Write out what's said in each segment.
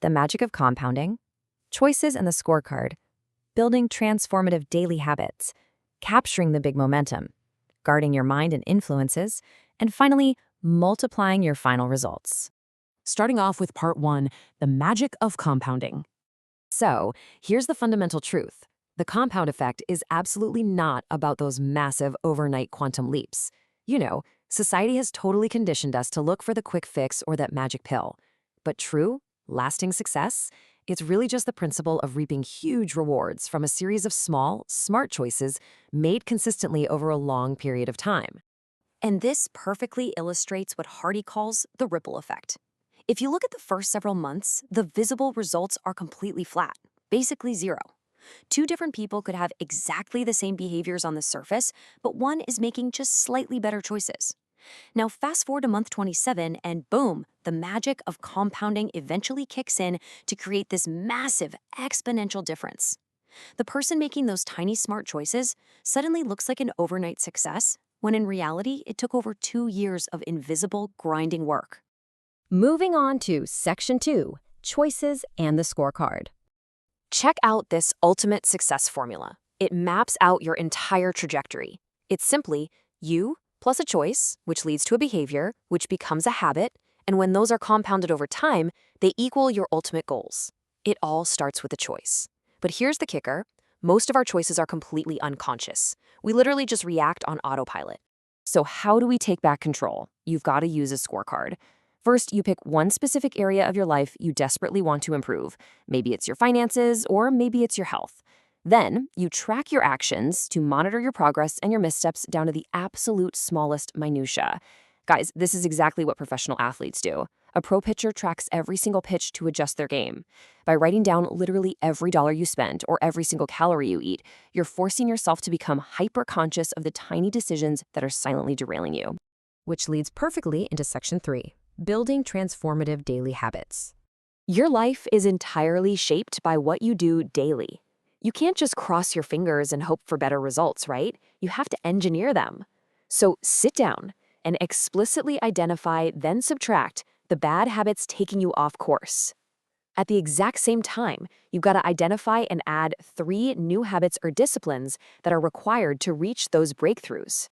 The magic of compounding, choices and the scorecard, building transformative daily habits, capturing the big momentum, guarding your mind and influences, and finally, multiplying your final results. Starting off with part 1, the magic of compounding. So, here's the fundamental truth. The compound effect is absolutely not about those massive overnight quantum leaps. Society has totally conditioned us to look for the quick fix or that magic pill. But true, lasting success? It's really just the principle of reaping huge rewards from a series of small, smart choices made consistently over a long period of time. And this perfectly illustrates what Hardy calls the ripple effect. If you look at the first several months, the visible results are completely flat, basically zero. Two different people could have exactly the same behaviors on the surface, but one is making just slightly better choices. Now fast forward to month 27 and boom, the magic of compounding eventually kicks in to create this massive exponential difference. The person making those tiny smart choices suddenly looks like an overnight success, when in reality it took over 2 years of invisible grinding work. Moving on to Section 2, Choices and the Scorecard. Check out this ultimate success formula. It maps out your entire trajectory. It's simply you plus a choice, which leads to a behavior, which becomes a habit, and when those are compounded over time, they equal your ultimate goals. It all starts with a choice. But here's the kicker. Most of our choices are completely unconscious. We literally just react on autopilot. So how do we take back control? You've got to use a scorecard. First, you pick one specific area of your life you desperately want to improve. Maybe it's your finances, or maybe it's your health. Then, you track your actions to monitor your progress and your missteps down to the absolute smallest minutia. Guys, this is exactly what professional athletes do. A pro pitcher tracks every single pitch to adjust their game. By writing down literally every dollar you spend or every single calorie you eat, you're forcing yourself to become hyper-conscious of the tiny decisions that are silently derailing you. Which leads perfectly into Section 3. Building transformative daily habits. Your life is entirely shaped by what you do daily. You can't just cross your fingers and hope for better results, right? You have to engineer them. So sit down and explicitly identify, then subtract, the bad habits taking you off course. At the exact same time, you've got to identify and add 3 new habits or disciplines that are required to reach those breakthroughs.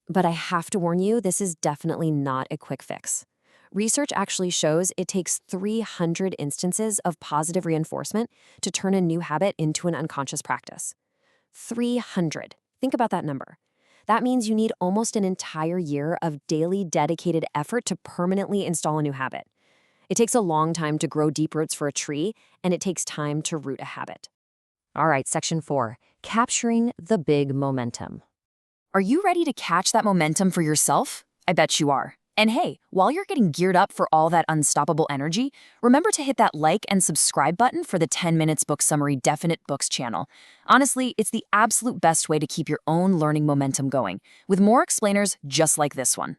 But I have to warn you, this is definitely not a quick fix. Research actually shows it takes 300 instances of positive reinforcement to turn a new habit into an unconscious practice. 300. Think about that number. That means you need almost an entire year of daily dedicated effort to permanently install a new habit. It takes a long time to grow deep roots for a tree, and it takes time to root a habit. All right, Section 4, Capturing the Big Momentum. Are you ready to catch that momentum for yourself? I bet you are. And hey, while you're getting geared up for all that unstoppable energy, remember to hit that like and subscribe button for the 10 Minutes Book Summary Definite Books channel. Honestly, it's the absolute best way to keep your own learning momentum going, with more explainers just like this one.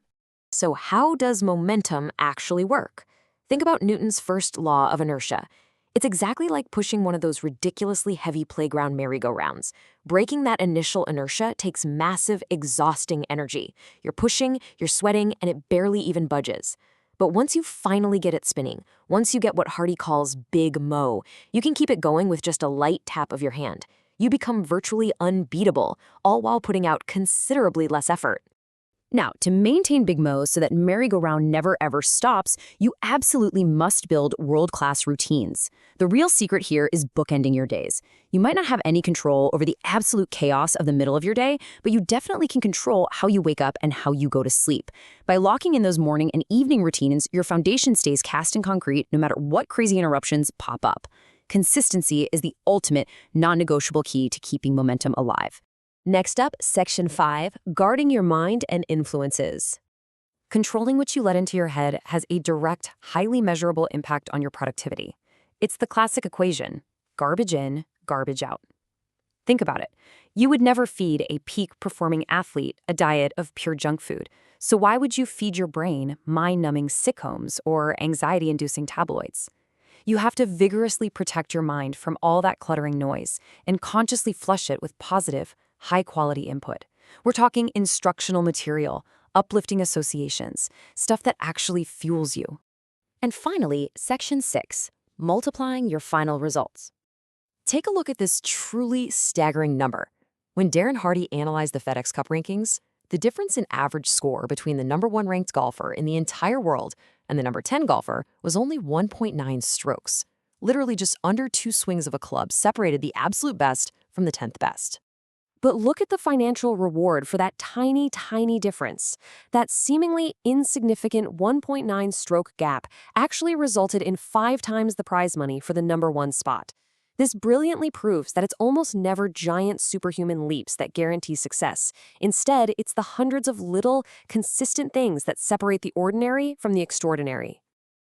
So how does momentum actually work? Think about Newton's first law of inertia. It's exactly like pushing one of those ridiculously heavy playground merry-go-rounds. Breaking that initial inertia takes massive, exhausting energy. You're pushing, you're sweating, and it barely even budges. But once you finally get it spinning, once you get what Hardy calls Big Mo, you can keep it going with just a light tap of your hand. You become virtually unbeatable, all while putting out considerably less effort. Now, to maintain Big Mo so that merry-go-round never ever stops, you absolutely must build world-class routines. The real secret here is bookending your days. You might not have any control over the absolute chaos of the middle of your day, but you definitely can control how you wake up and how you go to sleep. By locking in those morning and evening routines, your foundation stays cast in concrete no matter what crazy interruptions pop up. Consistency is the ultimate, non-negotiable key to keeping momentum alive. Next up, Section 5, Guarding Your Mind and Influences. Controlling what you let into your head has a direct, highly measurable impact on your productivity. It's the classic equation, garbage in, garbage out. Think about it. You would never feed a peak-performing athlete a diet of pure junk food. So why would you feed your brain mind-numbing sitcoms or anxiety-inducing tabloids? You have to vigorously protect your mind from all that cluttering noise and consciously flush it with positive, high-quality input. We're talking instructional material, uplifting associations, stuff that actually fuels you. And finally, Section 6, multiplying your final results. Take a look at this truly staggering number. When Darren Hardy analyzed the FedEx Cup rankings, the difference in average score between the number 1 ranked golfer in the entire world and the number 10 golfer was only 1.9 strokes. Literally just under 2 swings of a club separated the absolute best from the 10th best. But look at the financial reward for that tiny, tiny difference. That seemingly insignificant 1.9 stroke gap actually resulted in 5 times the prize money for the number 1 spot. This brilliantly proves that it's almost never giant superhuman leaps that guarantee success. Instead, it's the hundreds of little, consistent things that separate the ordinary from the extraordinary.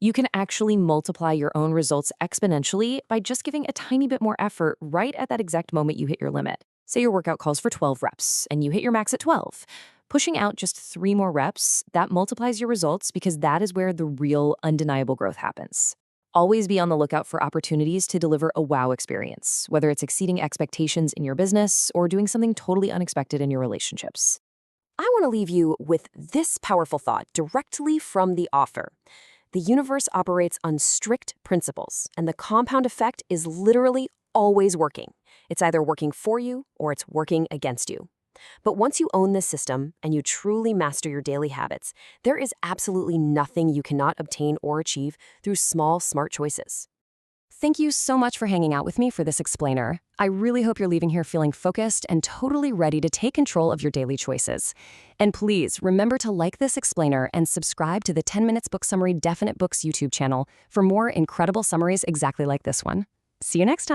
You can actually multiply your own results exponentially by just giving a tiny bit more effort right at that exact moment you hit your limit. Say your workout calls for 12 reps, and you hit your max at 12. Pushing out just 3 more reps, that multiplies your results because that is where the real, undeniable growth happens. Always be on the lookout for opportunities to deliver a wow experience, whether it's exceeding expectations in your business or doing something totally unexpected in your relationships. I want to leave you with this powerful thought directly from the author. The universe operates on strict principles, and the compound effect is literally always working. It's either working for you or it's working against you. But once you own this system and you truly master your daily habits, there is absolutely nothing you cannot obtain or achieve through small, smart choices. Thank you so much for hanging out with me for this explainer. I really hope you're leaving here feeling focused and totally ready to take control of your daily choices. And please remember to like this explainer and subscribe to the 10 Minutes Book Summary Definite Books YouTube channel for more incredible summaries exactly like this one. See you next time.